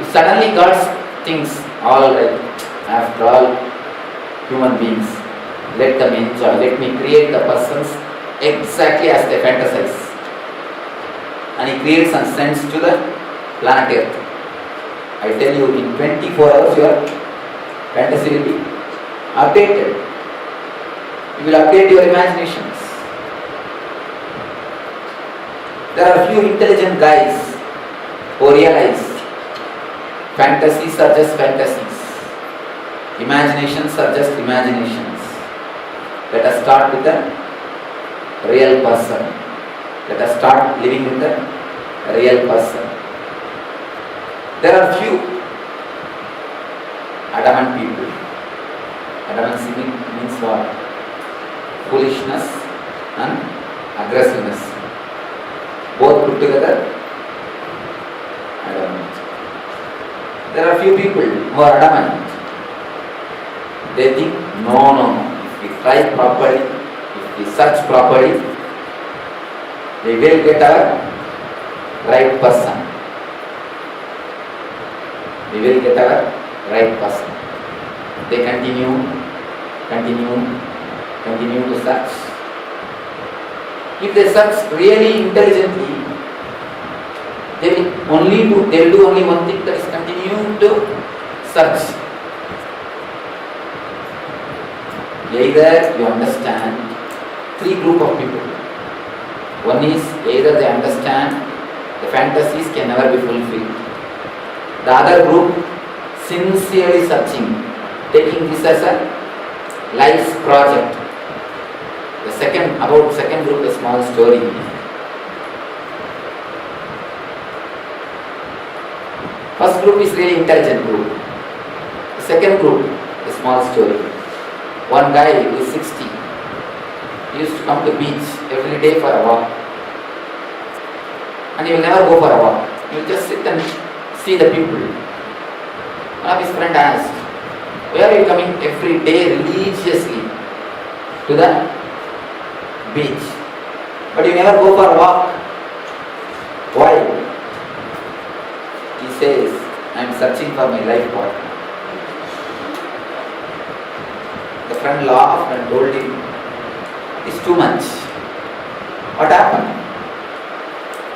If suddenly God thinks, all right, after all, human beings, let them enjoy, let me create the persons exactly as they fantasize. And He creates and sends to the planet Earth. I tell you, in 24 hours your fantasy will be updated. You will update your imaginations. There are few intelligent guys who realize fantasies are just fantasies. Imaginations are just imaginations. Let us start with the real person. Let us start living with the real person. There are few adamant people. Adamancy means what? Foolishness and aggressiveness. Both put together, adamant. There are few people who are adamant. They think, no. If we try properly, if we search properly, we will get our right person. We will get our right person. They continue to search. If they search really intelligently, they will do only one thing, that is continue to search. Either you understand three group of people. One is either they understand the fantasies can never be fulfilled. The other group sincerely searching, taking this as a life's project. The second group, a small story. First group is really intelligent group. The second group, a small story. One guy who is 60, he used to come to beach every day for a walk. And he will never go for a walk. He will just sit and see the people. One of his friends asked, where are you coming every day religiously to the beach? But you never go for a walk. Why? He says, I am searching for my life partner. The friend laughed and told him, it's too much. What happened?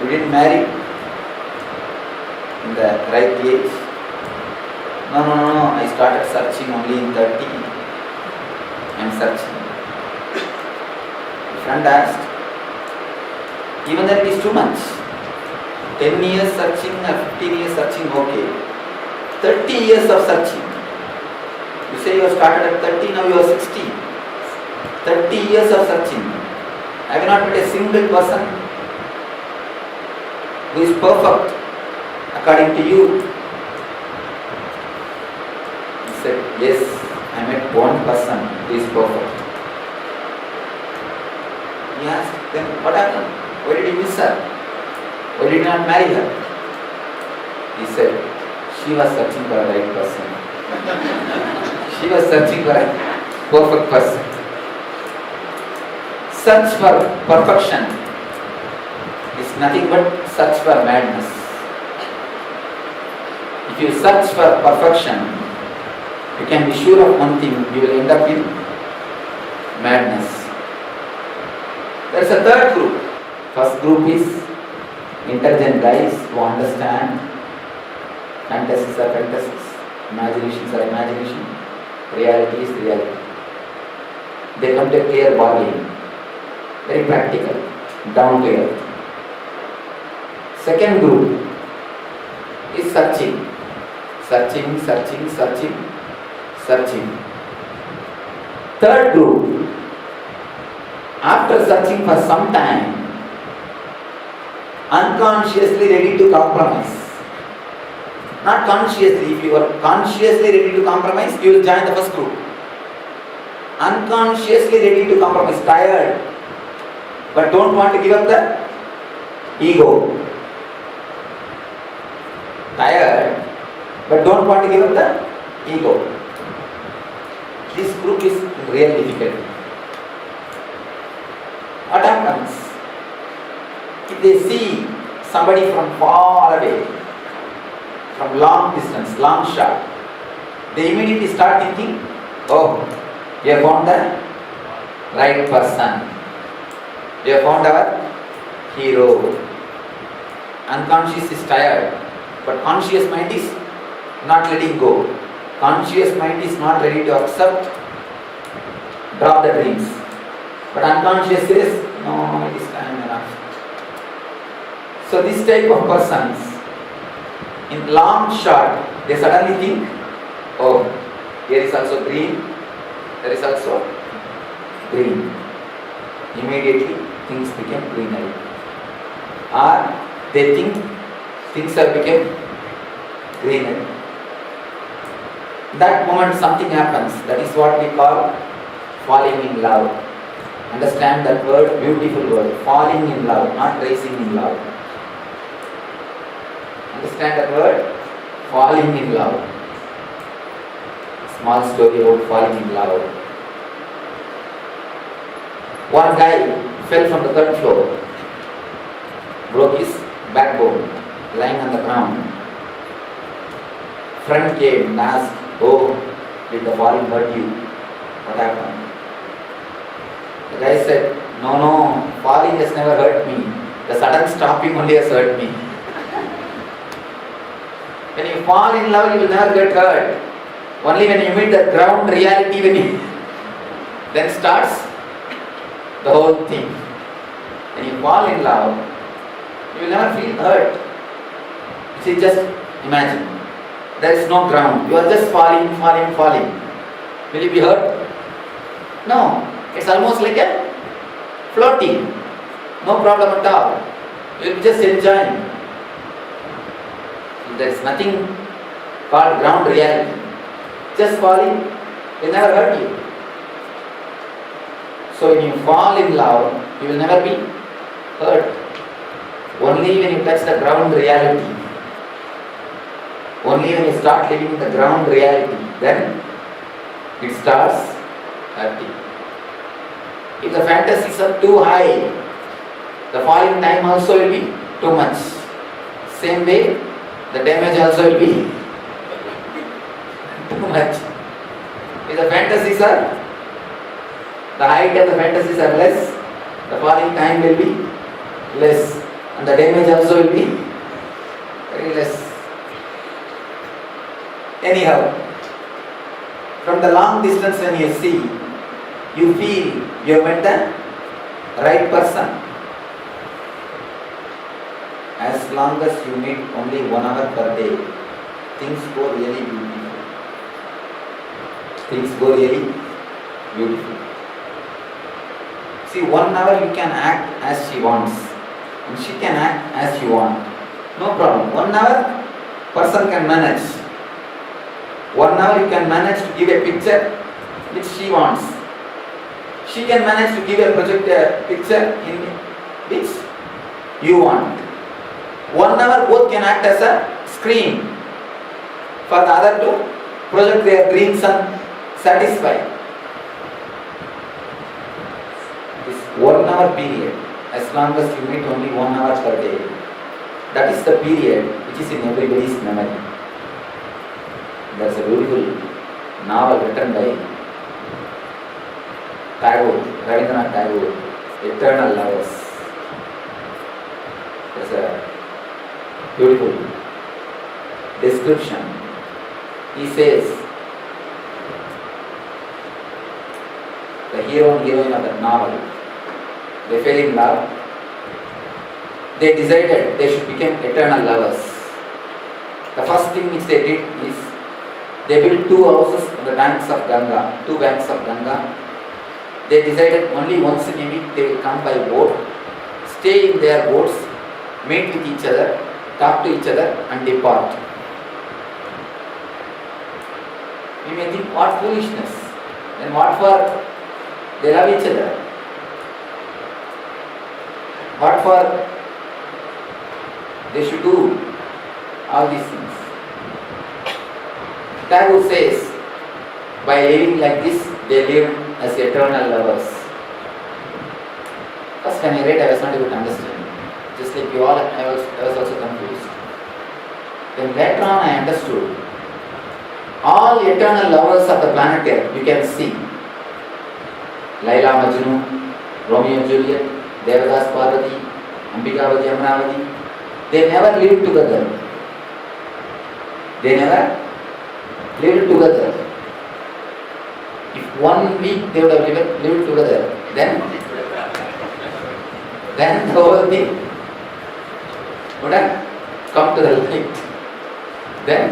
You didn't marry in the right age? No. I started searching only in 30. I am searching. The friend asked, even then it is too much. 10 years searching or 15 years searching, okay. 30 years of searching. You say you have started at 30, now you are 60. 30 years of searching. I have not met a single person who is perfect according to you. He said, yes, I met one person who is perfect. He asked, then what happened? Why did you miss her? Why did you not marry her? He said, she was searching for a right person. She was searching for a perfect person. Search for perfection is nothing but search for madness. If you search for perfection, you can be sure of one thing, you will end up in madness. There is a third group. First group is intelligent guys who understand fantasies are fantasies, imaginations are imagination, reality is reality. They come to a clear bargain, very practical, down to earth. Second group is searching. Third group, after searching for some time, unconsciously ready to compromise. Not consciously. If you are consciously ready to compromise, you will join the first group. Unconsciously ready to compromise, tired, but don't want to give up the ego. Tired, but don't want to give up the ego. This group is really difficult. What happens? If they see somebody from far away, from long distance, long shot, they immediately start thinking, oh, we have found the right person. We have found our hero. Unconscious is tired, but conscious mind is not letting go. Conscious mind is not ready to accept, drop the dreams. But unconscious says, no, it is time enough. So this type of persons, in long shot, they suddenly think, oh, here is also green, there is also green. Immediately things become greenery. Or they think things have become greenery. That moment something happens. That is what we call falling in love. Understand that word, beautiful word. Falling in love, not racing in love. Understand that word? Falling in love. Small story about falling in love. One guy fell from the third floor, broke his backbone, lying on the ground. Friend came and asked, oh, did the falling hurt you? What happened? The guy said, no, falling has never hurt me. The sudden stopping only has hurt me. When you fall in love, you will never get hurt. Only when you meet the ground reality, then starts the whole thing. When you fall in love, you will never feel hurt. See, just imagine. There is no ground. You are just falling. Will you be hurt? No. It's almost like a floating. No problem at all. You will be just enjoying. There is nothing called ground reality. Just falling will never hurt you. So when you fall in love, you will never be hurt. Only when you touch the ground reality, only when you start living the ground reality, then it starts hurting. If the fantasies are too high, the falling time also will be too much. Same way, the damage also will be too much. If the fantasies are, the height of the fantasies are less, the falling time will be less, and the damage also will be very less. Anyhow, from the long distance when you see, you feel you have met the right person. As long as you meet only 1 hour per day, things go really beautiful. Things go really beautiful. See, 1 hour you can act as she wants, and she can act as you want. No problem. 1 hour, person can manage. 1 hour you can manage to give a picture which she wants. She can manage to give a picture in which you want. 1 hour both can act as a screen for the other to project their dreams and satisfy. This 1 hour period, as long as you meet only 1 hour per day, that is the period which is in everybody's memory. There is a beautiful novel written by Tagore, Rabindranath Tagore, Eternal Lovers. There is a beautiful description. He says, the hero and heroine of that novel, they fell in love. They decided they should become eternal lovers. The first thing which they did is they built 2 houses on the banks of Ganga, 2 banks of Ganga. They decided only once in a week they will come by boat, stay in their boats, meet with each other, talk to each other and depart. You may think, what foolishness? Then what for? They love each other. What for? They should do all these things. Tagore says, by living like this, they live as eternal lovers. First, when I read, I was not able to understand. Just like you all, I was also confused. Then later on I understood. All eternal lovers of the planet Earth, you can see. Laila Majnu, Romeo and Juliet, Devadas Parvati, Ambikavati Amravati, they never lived together. They never lived together. If 1 week they would have lived together, then the whole thing would have come to the light. Then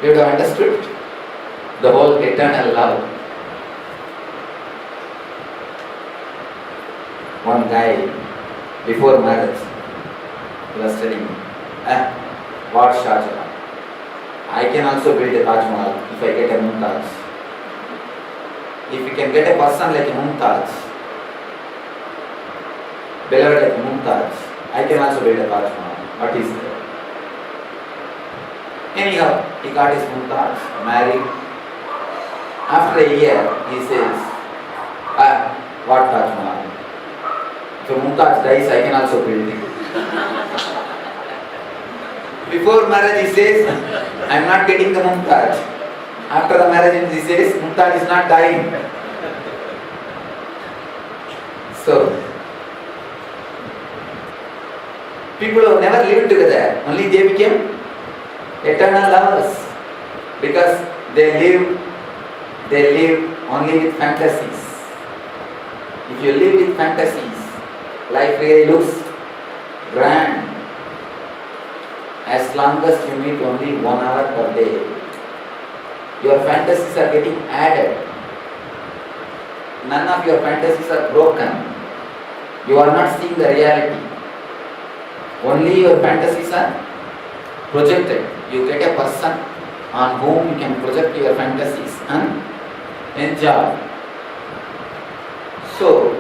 we would have understood the whole eternal love. One guy, before marriage, he was telling me, what Shah Jahan? I can also build a Taj Mahal if I get a Mumtaz. If you can get a person like a Mumtaz, beloved like Mumtaz, I can also build a Taj Mahal. What is there? Anyhow, he got his Mumtaz, married. After a year, he says, what Taj Mahal? If Mumtaz dies, I can also build it. Before marriage, he says, I am not getting the Mumtaz. After the marriage, he says, Mumtaz is not dying. So, people who never lived together, only they became eternal lovers because they live only with fantasies. If you live with fantasies, life really looks grand. As long as you meet only 1 hour per day, your fantasies are getting added. None of your fantasies are broken. You are not seeing the reality. Only your fantasies are projected. You get a person on whom you can project your fantasies and enjoy. So,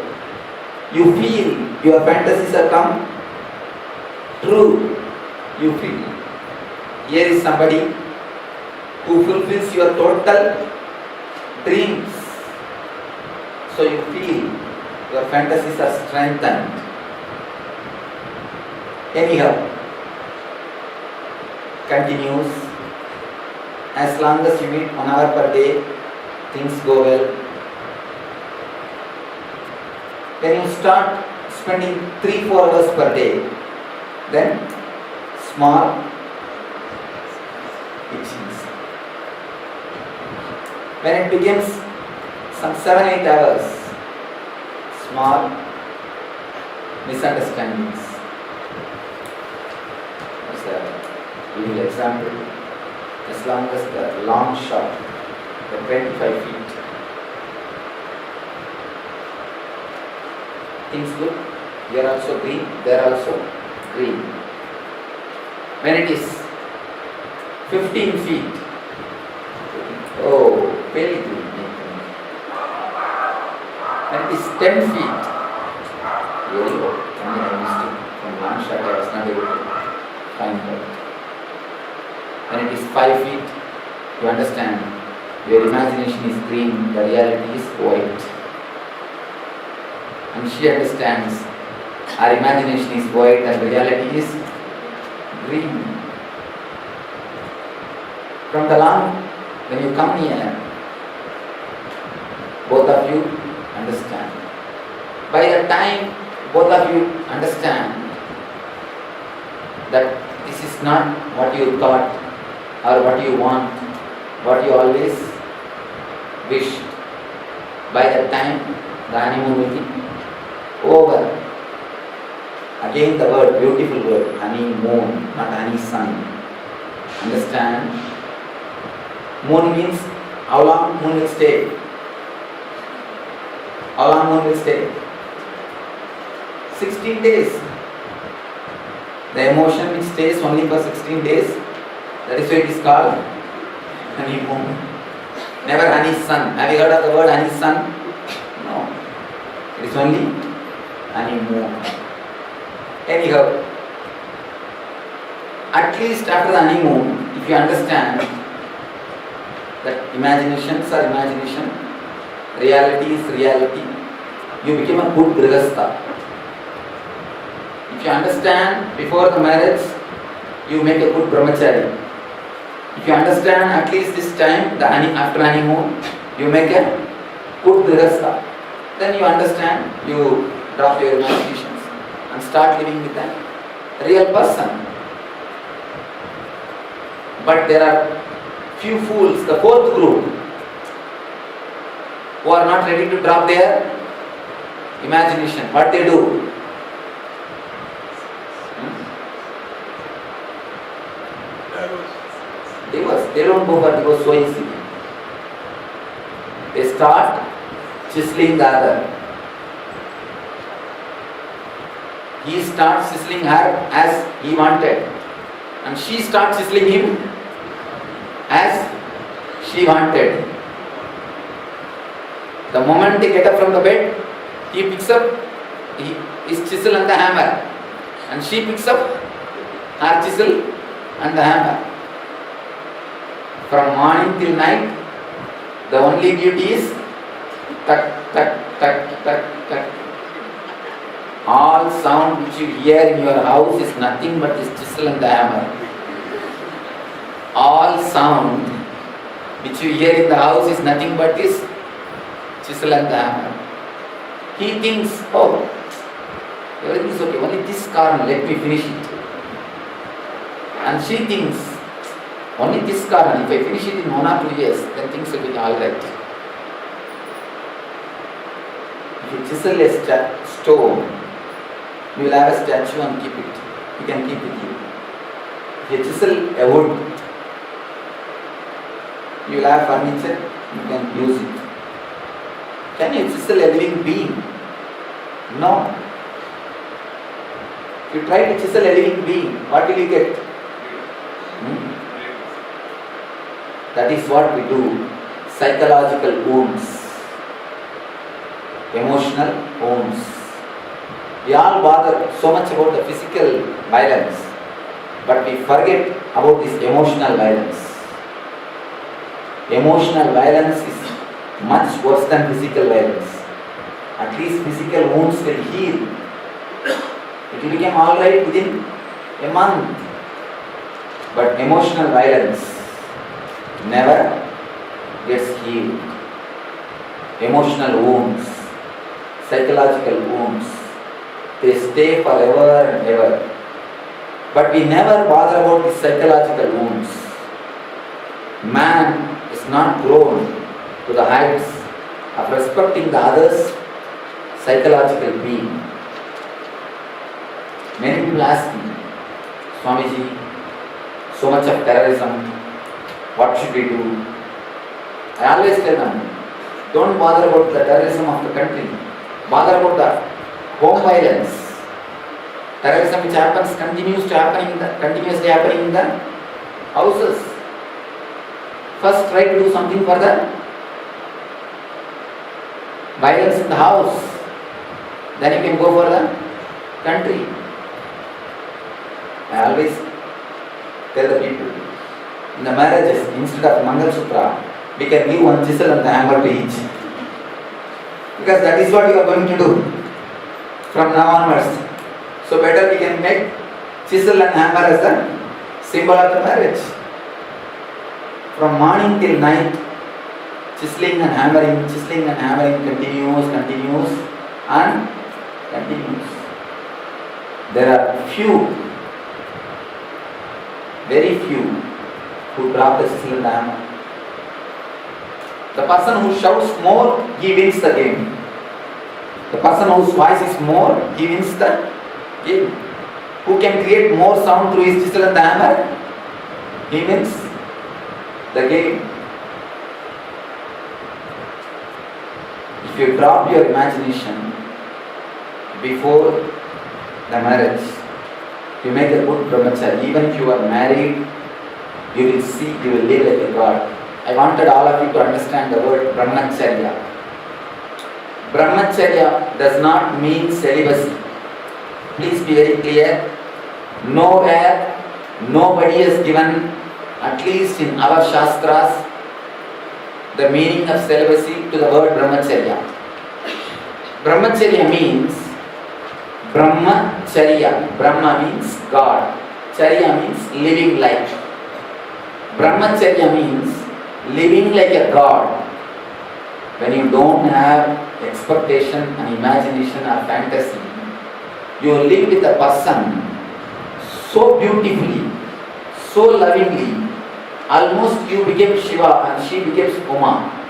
you feel your fantasies are come true. You feel. Here is somebody who fulfills your total dreams. So you feel your fantasies are strengthened. Anyhow, continues. As long as you meet 1 hour per day, things go well. When you start spending 3-4 hours per day, then small itchings. When it begins some 7-8 hours, small misunderstandings. As a little example, as long as the long shot, the 25 feet, things good, here also green, there also green. When it is 15 feet, oh, very good. When it is 10 feet, really low. I missed it. From one shot, I was not able to find out. When it is 5 feet, you understand, your imagination is green, the reality is white. And she understands, our imagination is white and the reality is green. From the long, when you come here, both of you understand. By the time both of you understand that this is not what you thought or what you want, what you always wished, by that time the honeymoon will be over. Again the word, beautiful word, honeymoon, not honey sun. Understand? Moon means how long moon will stay. How long moon will stay? 16 days. The emotion which stays only for 16 days, that is why it is called honeymoon. Never honey sun. Have you heard of the word honey sun? No. It is only honeymoon. Anyhow, at least after the honeymoon, if you understand that imaginations are imagination, reality is reality, you become a good grihastha. If you understand before the marriage, you make a good brahmachari. If you understand at least this time, after honeymoon, you make a good grihastha. Then you understand, you drop your imaginations and start living with a real person. But there are few fools, the fourth group, who are not ready to drop their imagination. What they do? Divorce. They don't go for divorce so easily. They start chiseling the other. He starts chiseling her as he wanted, and she starts chiseling him as she wanted. The moment they get up from the bed, he picks up his chisel and the hammer, and she picks up her chisel and the hammer. From morning till night, the only duty is tak, tak, tak, tak, tak. All sound which you hear in your house is nothing but this chisel and the hammer. All sound which you hear in the house is nothing but this chisel and the hammer. He thinks, oh, everything is okay, only this corner, let me finish it. And she thinks, only this corner, if I finish it in 1 or 2 years, then things will be alright. If you chisel a stone, you will have a statue and keep it. You can keep it here. If you chisel a wood, you will have furniture, you can use it. Can you chisel a living being? No. If you try to chisel a living being, what will you get? That is what we do. Psychological wounds, emotional wounds. We all bother so much about the physical violence, but we forget about this emotional violence. Emotional violence is much worse than physical violence. At least physical wounds will heal. It will become alright within a month. But emotional violence never gets healed. Emotional wounds, psychological wounds, they stay forever and ever. But we never bother about the psychological wounds. Man is not grown to the heights of respecting the other's psychological being. Many people ask me, Swamiji, so much of terrorism, what should we do? I always tell them, don't bother about the terrorism of the country. Bother about the home violence. Terrorism which happens continuously happening in the houses. First try to do something for the violence in the house. Then you can go for the country. I always tell the people, in the marriages, instead of Mangal Sutra, we can give one chisel and the hammer to each. Because that is what you are going to do from now onwards. So better we can make chisel and hammer as the symbol of the marriage. From morning till night, chiseling and hammering continues and continues. There are very few who drop the chisel and the hammer. The person who shouts more, he wins the game. The person whose voice is more, he wins the game. Who can create more sound through his chisel and the hammer, he wins the game. If you drop your imagination before the marriage, you make a good brahmachari. Even if you are married, you will see, you will live like a god. I wanted all of you to understand the word brahmacharya. Brahmacharya does not mean celibacy. Please be very clear. Nowhere, nobody has given, at least in our shastras, the meaning of celibacy to the word brahmacharya. Brahmacharya means Brahmacharya. Brahma means God. Charya means living like. Brahmacharya means living like a god. When you don't have expectation and imagination or fantasy, you live with a person so beautifully, so lovingly, almost you became Shiva and she becomes Uma.